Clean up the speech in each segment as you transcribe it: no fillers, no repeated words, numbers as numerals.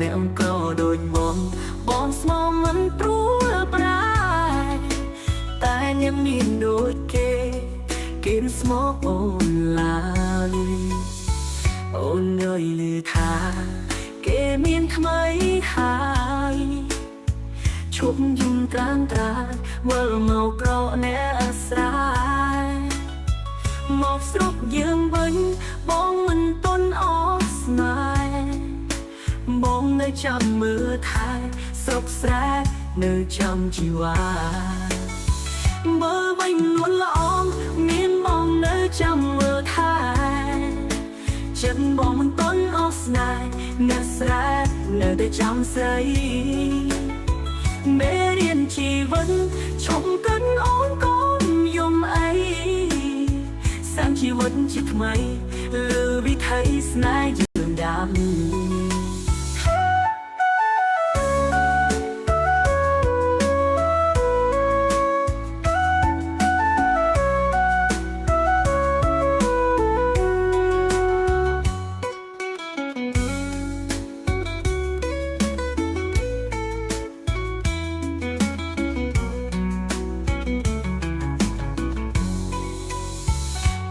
អ្នកក៏ដូចបងស្មោមិនព្រួលប្រាតែអ្នកមានដូចគេស្មោអូនឡើយអូនងើយឮថាគេមានថ្មីហើយឈប់យំត្រាំត្រាវិលមកក្រអ្នកអាស្រ័យមកស្រុកយើងវិញបងមិនទន់អស់ស្នេហ៍បងនៅចាំមើលថែសុខស្រែនៅចាំជីវ៉ាមើលវិញនួនល្អមានបងនៅចាំមើលថែចិត្តបងមិនទន់អស់ស្នេហ៍អ្នកស្រែនៅតែចាំស្រីមេរៀនជីវិតឈប់កិនអូនកូនយំអីសាំជីវិតជាថ្មីលើវិថីស្នេហ៍យើងដាំ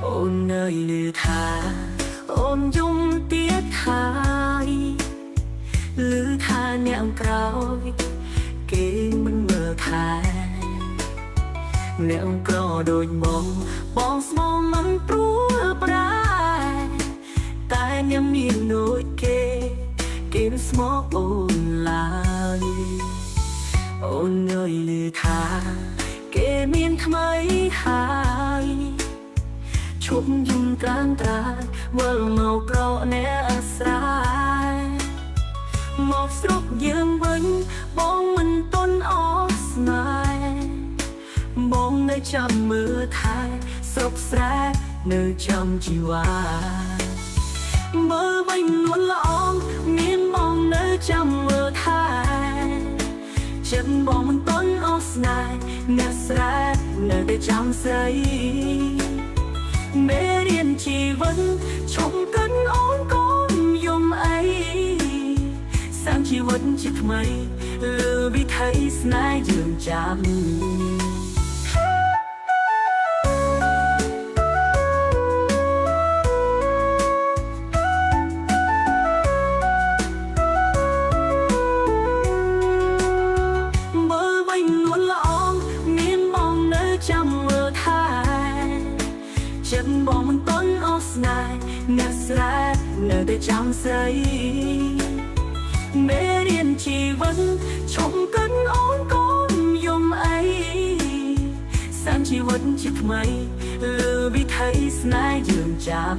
អូននៅឮថាអូនយំទៀតហើយឮថាអ្នកក្រោយគេមិនមើលថែអ្នកក្រដូចបងស្មោមិនព្រួលប្រាតែអ្នកមានដូចគេស្មោអូនឡើយអូននៅឮថាគេមានថ្មីហើយឈប់យំត្រាំត្រាវិលមកក្រអ្នកអាស្រ័យមកស្រុកយើងវិញបងមិនទន់អស់ស្នេហ៍បងនៅចាំមើលថែសុខស្រែនៅចាំជីវ៉ាមើលវិញនួនល្អមានបងនៅចាំមើលថែចិត្តបងមិនទន់អស់ស្នេហ៍អ្នកស្រែនៅតែចាំស្រីមេរៀនជីវិតឈប់កិនអូនកូនយំអីសាំជីវិតជាថ្មីលើវិថីស្នេហ៍យើងចាំមើលវិញនួនល្អមានបងនៅចាំមើលថែចិត្តបងមិនទន់អស់ស្នេហ៍អ្នកស្រែនៅតែចាំស្រីមេរៀនជីវិតឈប់កិនអូនកូនយំអីសាំជីវិតជាថ្មីលើវិថីស្នេហ៍យើងចាំ